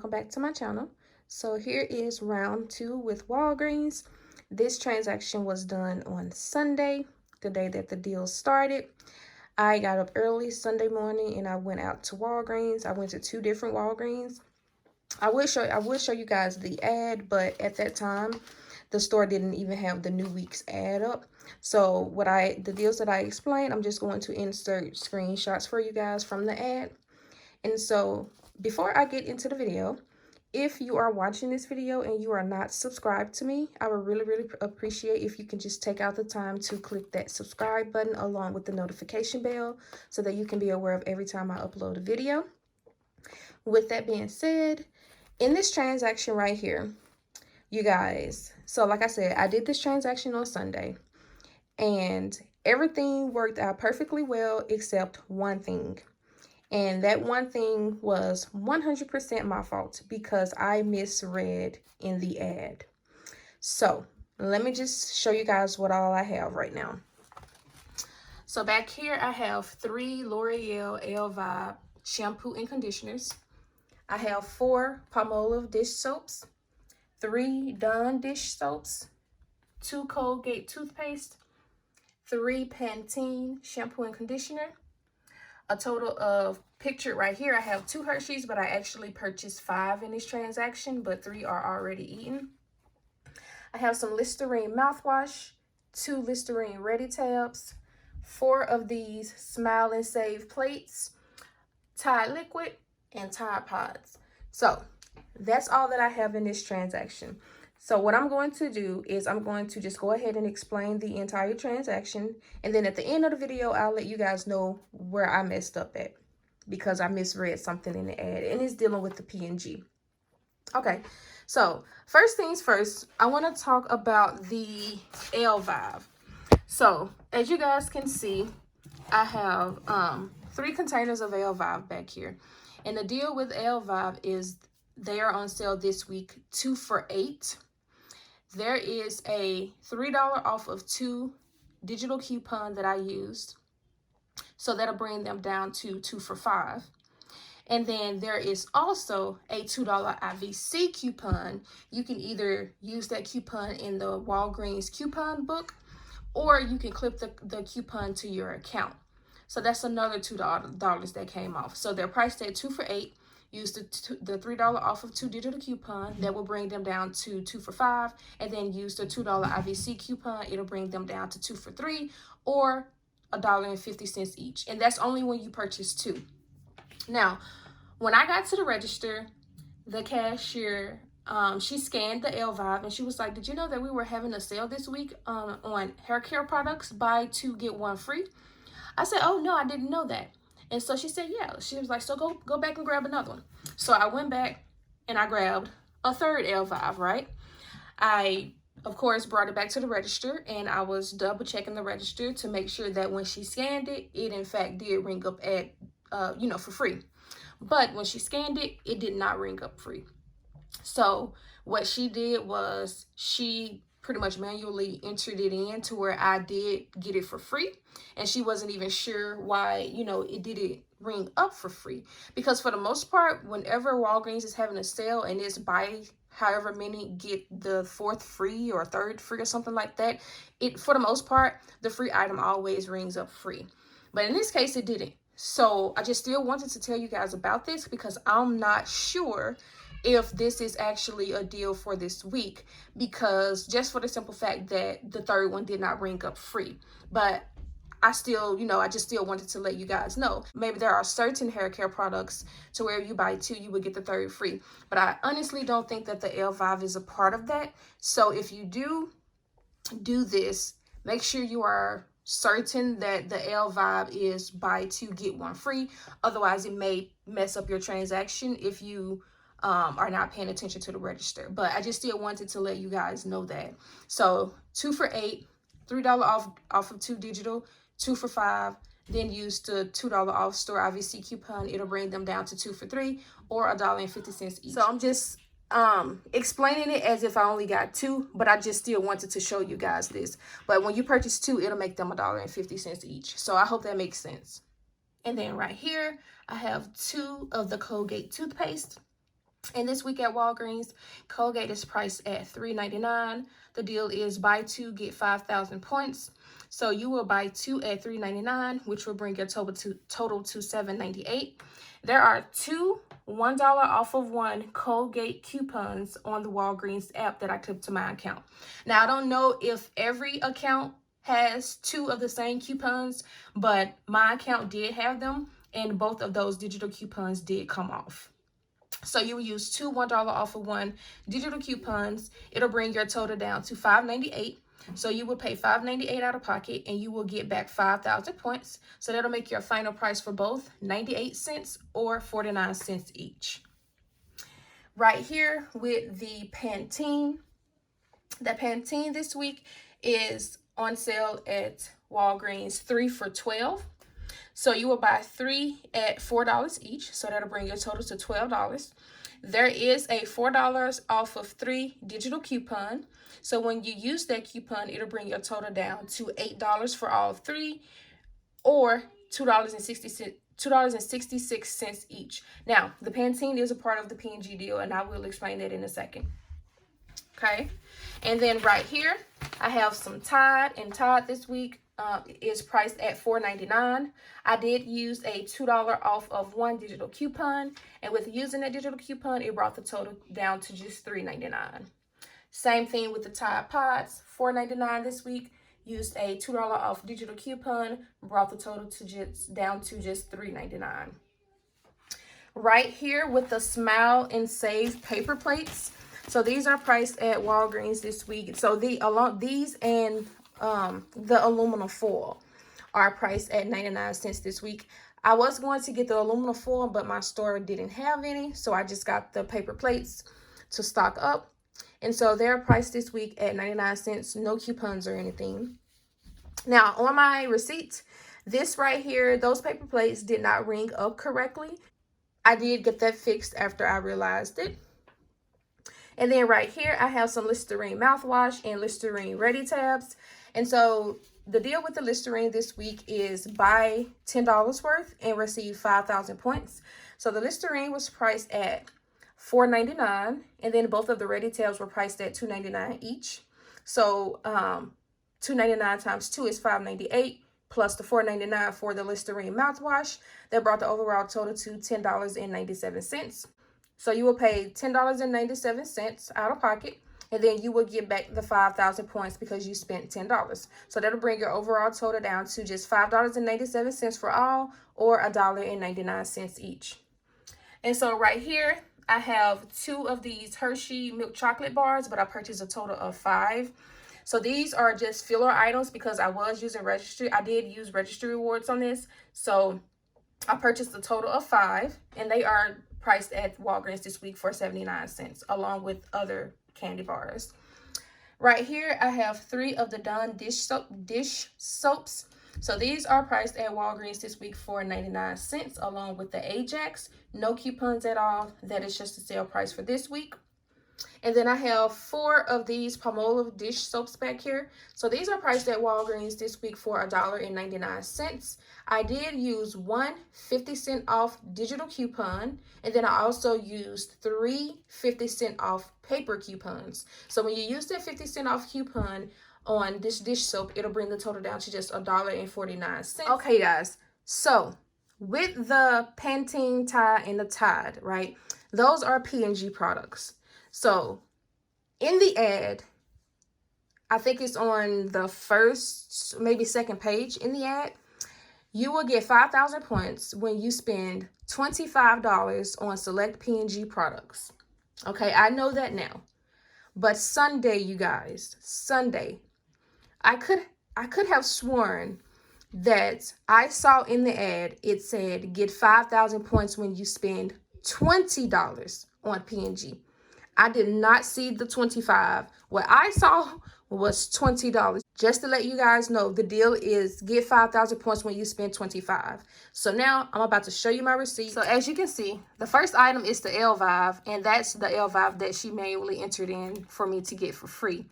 welcome back to my channel. So here is round 2 with Walgreens. This transaction was done on Sunday, the day that the deal started. I got up early Sunday morning and I went out to Walgreens. I went to 2 different Walgreens. I will show you guys the ad, but at that time the store didn't even have the new week's ad up. So the deals that I explained, I'm just going to insert screenshots for you guys from the ad. And so before I get into the video, if you are watching this video and you are not subscribed to me, I would really appreciate if you can just take out the time to click that subscribe button along with the notification bell so that you can be aware of every time I upload a video. With that being said, in this transaction right here, you guys, so like I said, I did this transaction on Sunday and everything worked out perfectly well except one thing. And that one thing was 100% my fault because I misread in the ad. So let me just show you guys what all I have right now. So back here I have 3 L'Oreal Elvive shampoo and conditioners. I have 4 Palmolive dish soaps, 3 Dawn dish soaps, 2 Colgate Toothpaste, 3 Pantene shampoo and conditioner. A total of, pictured right here, I have 2 Hershey's, but I actually purchased 5 in this transaction, but 3 are already eaten. I have some Listerine mouthwash, 2 Listerine Ready tabs, 4 of these Smile and Save plates, Tide liquid, and Tide pods. So that's all that I have in this transaction. So what I'm going to do is I'm going to just go ahead and explain the entire transaction. And then at the end of the video, I'll let you guys know where I messed up at because I misread something in the ad. And it's dealing with the P&G. Okay, so first things first, I want to talk about the Elvive. So as you guys can see, I have 3 containers of Elvive back here. And the deal with Elvive is they are on sale this week, 2 for $8. There is a $3 off of 2 digital coupon that I used. So that'll bring them down to 2 for $5. And then there is also a $2 IVC coupon. You can either use that coupon in the Walgreens coupon book, or you can clip the coupon to your account. So that's another $2 that came off. So they're priced at 2 for $8. Use the $3 off of 2 digital coupon. That will bring them down to 2 for $5. And then use the $2 IVC coupon. It'll bring them down to 2 for $3 or $1.50 each. And that's only when you purchase 2. Now, when I got to the register, the cashier, she scanned the Elvive and she was like, "Did you know that we were having a sale this week on hair care products? Buy 2, get 1 free." I said, "Oh, no, I didn't know that." And so she said, "Yeah." She was like, "So go back and grab another one." So I went back and I grabbed a 3rd Elvive, right? I, of course, brought it back to the register and I was double checking the register to make sure that when she scanned it, it in fact did ring up at, for free. But when she scanned it, it did not ring up free. So what she did was she pretty much manually entered it in to where I did get it for free. And she wasn't even sure why, it didn't ring up for free. Because for the most part, whenever Walgreens is having a sale and it's buy however many, get the 4th free or 3rd free or something like that, for the most part, the free item always rings up free. But in this case, it didn't. So I just still wanted to tell you guys about this because I'm not sure if this is actually a deal for this week, because just for the simple fact that the 3rd one did not ring up free. But I still, I just still wanted to let you guys know. Maybe there are certain hair care products to where if you buy 2, you would get the 3rd free. But I honestly don't think that the Elvive is a part of that. So if you do this, make sure you are certain that the Elvive is buy 2, get 1 free. Otherwise, it may mess up your transaction if you are not paying attention to the register. But I just still wanted to let you guys know that. So 2 for $8, $3 off of 2 digital, 2 for $5. Then use the $2 off store IVC coupon. It'll bring them down to 2 for $3 or $1.50 each. So I'm just explaining it as if I only got 2, but I just still wanted to show you guys this. But when you purchase 2, it'll make them $1.50 each. So I hope that makes sense. And then right here, I have 2 of the Colgate toothpaste. And this week at Walgreens, Colgate is priced at $3.99. The deal is buy two, get 5,000 points. So you will buy two at $3.99, which will bring your total to $7.98. There are two $1 off of one Colgate coupons on the Walgreens app that I clipped to my account. Now, I don't know if every account has two of the same coupons, but my account did have them, and both of those digital coupons did come off. So you will use two $1 off of one digital coupons. It'll bring your total down to $5.98. So you will pay $5.98 out of pocket, and you will get back 5,000 points. So that'll make your final price for both 98 cents or 49 cents each. Right here with the Pantene. The Pantene this week is on sale at Walgreens, 3 for $12. So you will buy 3 at $4 each. So that'll bring your total to $12. There is a $4 off of 3 digital coupon. So when you use that coupon, it'll bring your total down to $8 for all 3, or $2.66 each. Now, the Pantene is a part of the P&G deal, and I will explain that in a second. Okay, and then right here, I have some Tide, and Tide this week is priced at $4.99. I did use a $2 off of one digital coupon, and with using that digital coupon, it brought the total down to just $3.99. Same thing with the Tide Pods, $4.99 this week. Used a $2 off digital coupon, brought the total to down to just $3.99. Right here with the Smile and Save paper plates. So these are priced at Walgreens this week. So these and the aluminum foil are priced at 99 cents this week. I was going to get the aluminum foil, but my store didn't have any, so I just got the paper plates to stock up. And so they're priced this week at 99 cents, no coupons or anything. Now, on my receipt, this right here, those paper plates did not ring up correctly. I did get that fixed after I realized it. And then right here, I have some Listerine mouthwash and Listerine Ready tabs. And so the deal with the Listerine this week is buy $10 worth and receive 5,000 points. So the Listerine was priced at $4.99, and then both of the Ready tabs were priced at $2.99 each. So $2.99 times 2 is $5.98, plus the $4.99 for the Listerine mouthwash. That brought the overall total to $10.97. So you will pay $10.97 out of pocket, and then you will get back the 5,000 points because you spent $10. So that'll bring your overall total down to just $5.97 for all, or $1.99 each. And so right here, I have 2 of these Hershey milk chocolate bars, but I purchased a total of 5. So these are just filler items because I was using registry. I did use registry rewards on this. So I purchased a total of 5, and they are priced at Walgreens this week for 79 cents, along with other candy bars. Right here, I have 3 of the Dawn dish soaps. So these are priced at Walgreens this week for 99 cents, along with the Ajax. No coupons at all. That is just the sale price for this week. And then I have 4 of these Palmolive dish soaps back here. So these are priced at Walgreens this week for $1.99. I did use one 50-cent off digital coupon, and then I also used 3 50-cent off paper coupons. So when you use that 50-cent off coupon on this dish soap, it'll bring the total down to just $1.49. Okay, guys. So with the Pantene Tide and the Tide, right? Those are P&G products. So in the ad, I think it's on the first, maybe second page in the ad, you will get 5,000 points when you spend $25 on select P&G products. Okay, I know that now. But Sunday, you guys, Sunday, I could have sworn that I saw in the ad, it said get 5,000 points when you spend $20 on P&G. I did not see the 25. What I saw was $20. Just to let you guys know, the deal is get 5,000 points when you spend 25. So now I'm about to show you my receipt. So as you can see, the first item is the Elvive, and that's the Elvive that she manually entered in for me to get for free.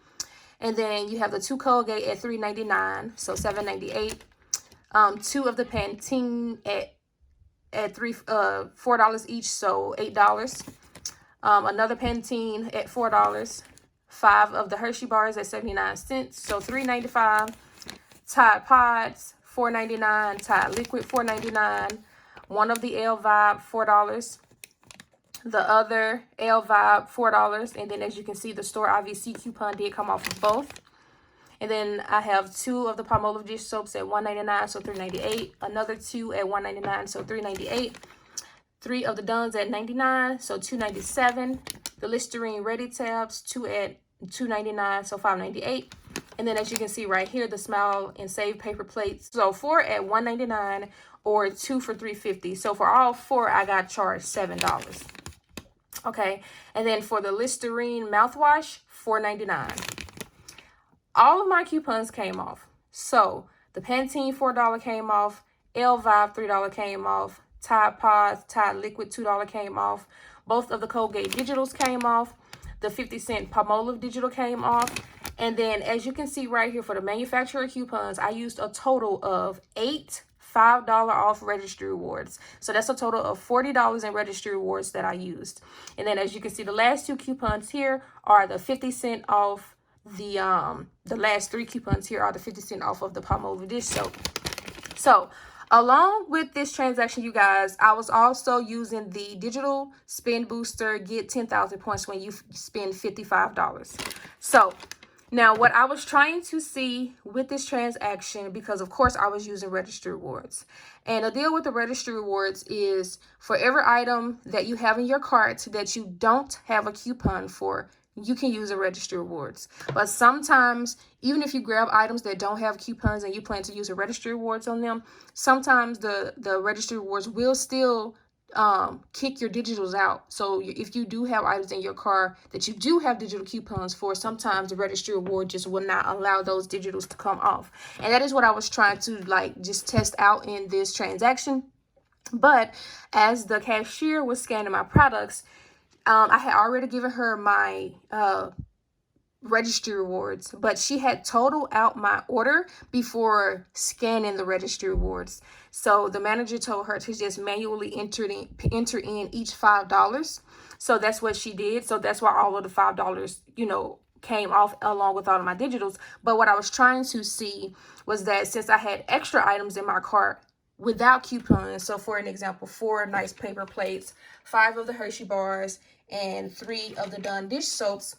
And then you have the 2 Colgate at $3.99, so $7.98. 2 of the Pantene at $4 each, so $8. Another Pantene at $4. 5 of the Hershey bars at 79 cents. So $3.95. Tide Pods, $4.99. Tide Liquid, $4.99. One of the L Vibe, $4. The other L Vibe, $4. And then as you can see, the store IVC coupon did come off of both. And then I have 2 of the Palmolive dish soaps at $1.99, so $3.98. Another 2 at $1.99, so $3.98. 3 of the Duns at $99, so $2.97. The Listerine Ready Tabs, 2 at $2.99, so $5.98. And then as you can see right here, the Smile and Save paper plates. So 4 at $1.99 or 2 for $3.50. So for all 4, I got charged $7. Okay, and then for the Listerine mouthwash, $4.99. All of my coupons came off. So the Pantene $4 came off, L Vibe $3 came off, Tide Pods, Tide Liquid $2 came off. Both of the Colgate Digitals came off. The 50-cent Palmolive Digital came off. And then as you can see right here for the manufacturer coupons, I used a total of 8 $5 off registry rewards. So that's a total of $40 in registry rewards that I used. And then as you can see, the last 2 coupons here are the 50 cent off. The last 3 coupons here are the 50 cent off of the Palmolive dish soap. So along with this transaction, you guys, I was also using the digital spin booster, get 10,000 points when you spend $55. So now what I was trying to see with this transaction, because of course I was using registry rewards, and the deal with the registry rewards is for every item that you have in your cart that you don't have a coupon for, you can use a registry rewards. But sometimes, even if you grab items that don't have coupons and you plan to use a registry rewards on them, sometimes the registry rewards will still kick your digitals out. So if you do have items in your car that you do have digital coupons for, sometimes the registry reward just will not allow those digitals to come off. And that is what I was trying to just test out in this transaction. But as the cashier was scanning my products, I had already given her my registry rewards, but she had totaled out my order before scanning the registry rewards. So the manager told her to just manually enter in each $5. So that's what she did. So that's why all of the $5, came off along with all of my digitals. But what I was trying to see was that since I had extra items in my cart without coupons, so for an example, 4 nice paper plates, 5 of the Hershey bars, and 3 of the Dawn dish soaps,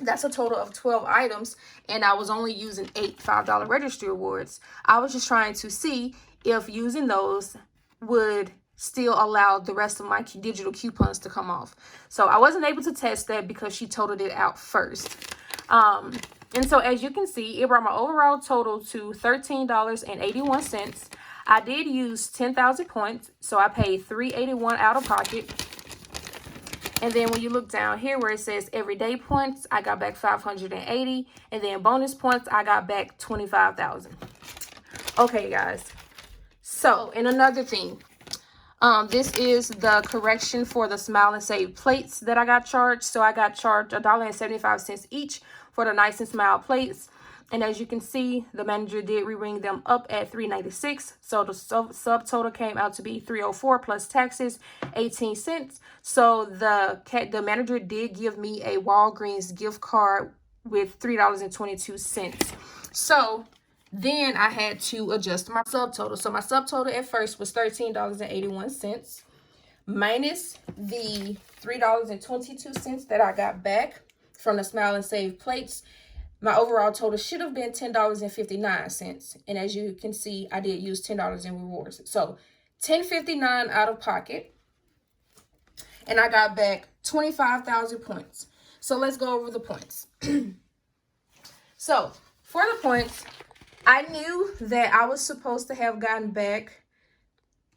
that's a total of 12 items, and I was only using 8 $5 registry rewards. I was just trying to see if using those would still allow the rest of my digital coupons to come off. So I wasn't able to test that because she totaled it out first. And so as you can see, it brought my overall total to $13.81. I did use 10,000 points, so I paid $3.81 out of pocket. And then when you look down here where it says everyday points, I got back 580. And then bonus points, I got back 25,000. Okay, guys. So, and another thing. This is the correction for the Smile and Save plates that I got charged. So I got charged $1.75 each for the Nice and Smile plates. And as you can see, the manager did re-ring them up at $3.96. So the subtotal came out to be $3.04 plus taxes, 18 cents. So the manager did give me a Walgreens gift card with $3.22. So then I had to adjust my subtotal. So my subtotal at first was $13.81 minus the $3.22 that I got back from the Smile and Save plates. My overall total should have been $10.59. And as you can see, I did use $10 in rewards. So $10.59 out of pocket. And I got back 25,000 points. So let's go over the points. So for the points, I knew that I was supposed to have gotten back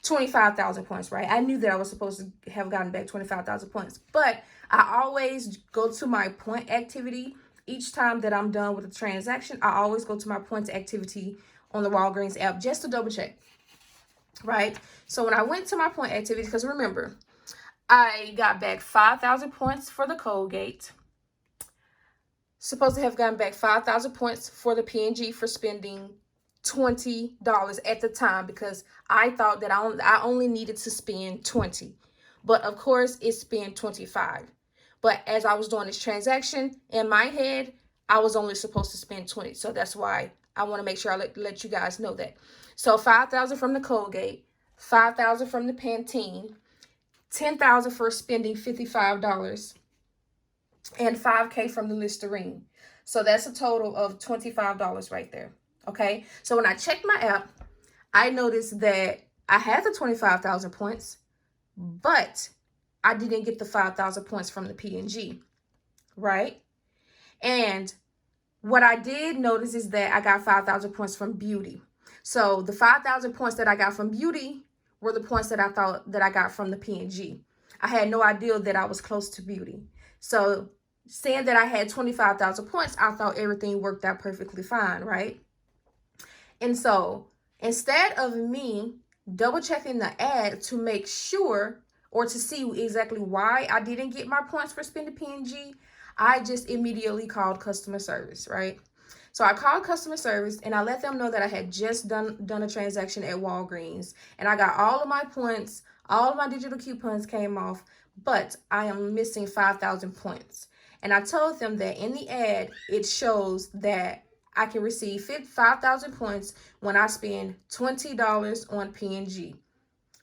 25,000 points, right? I knew that I was supposed to have gotten back 25,000 points. But I always go to my point activity. Each time that I'm done with a transaction, I always go to my points activity on the Walgreens app just to double check, right? So when I went to my point activity, because remember, I got back 5,000 points for the Colgate. Supposed to have gotten back 5,000 points for the P&G for spending $20 at the time because I thought that I only needed to spend 20. But of course, it spent 25. But as I was doing this transaction, in my head, I was only supposed to spend 20. So that's why I want to make sure I let you guys know that. So 5,000 from the Colgate, 5,000 from the Pantene, 10,000 for spending $55, and 5K from the Listerine. So that's a total of $25 right there. Okay. So when I checked my app, I noticed that I had the 25,000 points, but I didn't get the 5,000 points from the P&G, right? And what I did notice is that I got 5,000 points from beauty. So the 5,000 points that I got from beauty were the points that I thought that I got from the P&G. I had no idea that I was close to beauty. So saying that I had 25,000 points, I thought everything worked out perfectly fine, right? And so instead of me double checking the ad to make sure or to see exactly why I didn't get my points for spending P&G, I just immediately called customer service, right? So I called customer service and I let them know that I had just done a transaction at Walgreens and I got all of my points, all of my digital coupons came off, but I am missing 5,000 points. And I told them that in the ad, it shows that I can receive 5,000 points when I spend $20 on P&G.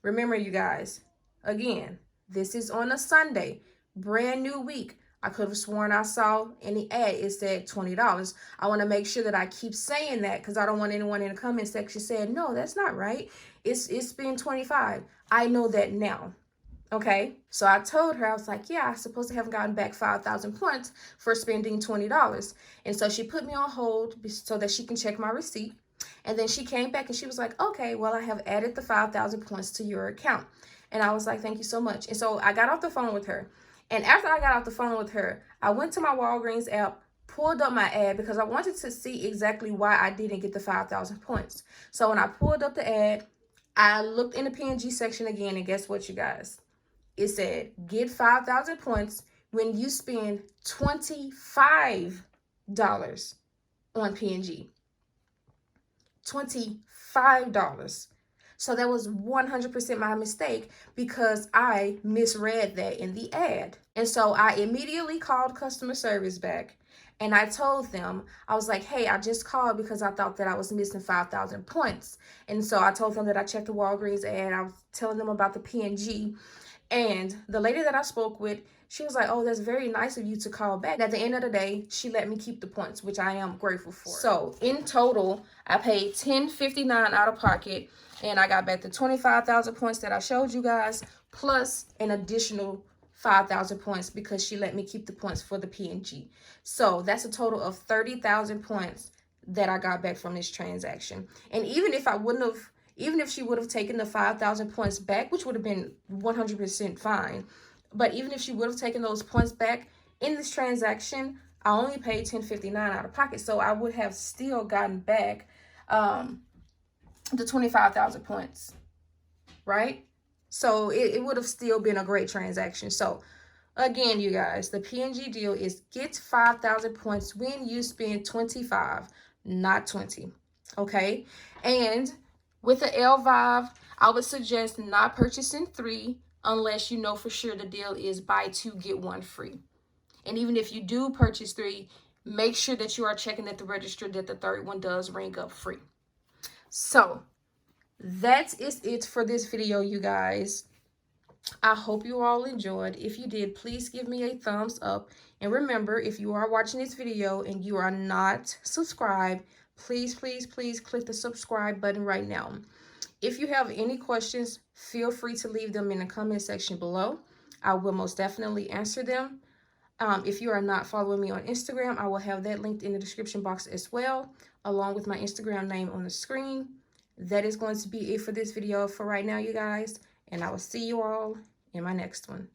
Remember, you guys, again, this is on a Sunday, brand new week. I could have sworn I saw in the ad it said $20. I want to make sure that I keep saying that because I don't want anyone in the comment section saying, no, that's not right. It's been 25. I know that now. Okay, so I told her, I was like, yeah, I supposed to have gotten back 5,000 points for spending $20. And so she put me on hold so that she can check my receipt. And then she came back and she was like, okay, well, I have added the 5,000 points to your account. And I was like, thank you so much. And so I got off the phone with her. And after I got off the phone with her, I went to my Walgreens app, pulled up my ad because I wanted to see exactly why I didn't get the 5,000 points. So when I pulled up the ad, I looked in the P&G section again, and guess what, you guys? It said, get 5,000 points when you spend $25 on P&G. $25. So that was 100% my mistake because I misread that in the ad. And so I immediately called customer service back and I told them, I was like, hey, I just called because I thought that I was missing 5,000 points. And so I told them that I checked the Walgreens ad. I was telling them about the P&G. And the lady that I spoke with, she was like, oh, that's very nice of you to call back. At the end of the day, she let me keep the points, which I am grateful for. So in total, I paid $10.59 out of pocket, and I got back the 25,000 points that I showed you guys, plus an additional 5,000 points because she let me keep the points for the P&G. So that's a total of 30,000 points that I got back from this transaction. And even if she would have taken the 5,000 points back, which would have been 100% fine, but even if she would have taken those points back in this transaction, I only paid $10.59 out of pocket, so I would have still gotten back the 25,000 points, right? So it would have still been a great transaction. So again, you guys, the P&G deal is get 5,000 points when you spend 25, not 20, okay? And with the L5, I would suggest not purchasing 3 unless you know for sure the deal is buy 2, get 1 free. And even if you do purchase 3, make sure that you are checking at the register that the 3rd one does ring up free. So that is it for this video, you guys. I hope you all enjoyed. If you did, please give me a thumbs up. And remember, if you are watching this video and you are not subscribed, please, please, please click the subscribe button right now. If you have any questions, feel free to leave them in the comment section below. I will most definitely answer them. If you are not following me on Instagram, I will have that linked in the description box as well, along with my Instagram name on the screen. That is going to be it for this video for right now, you guys. And I will see you all in my next one.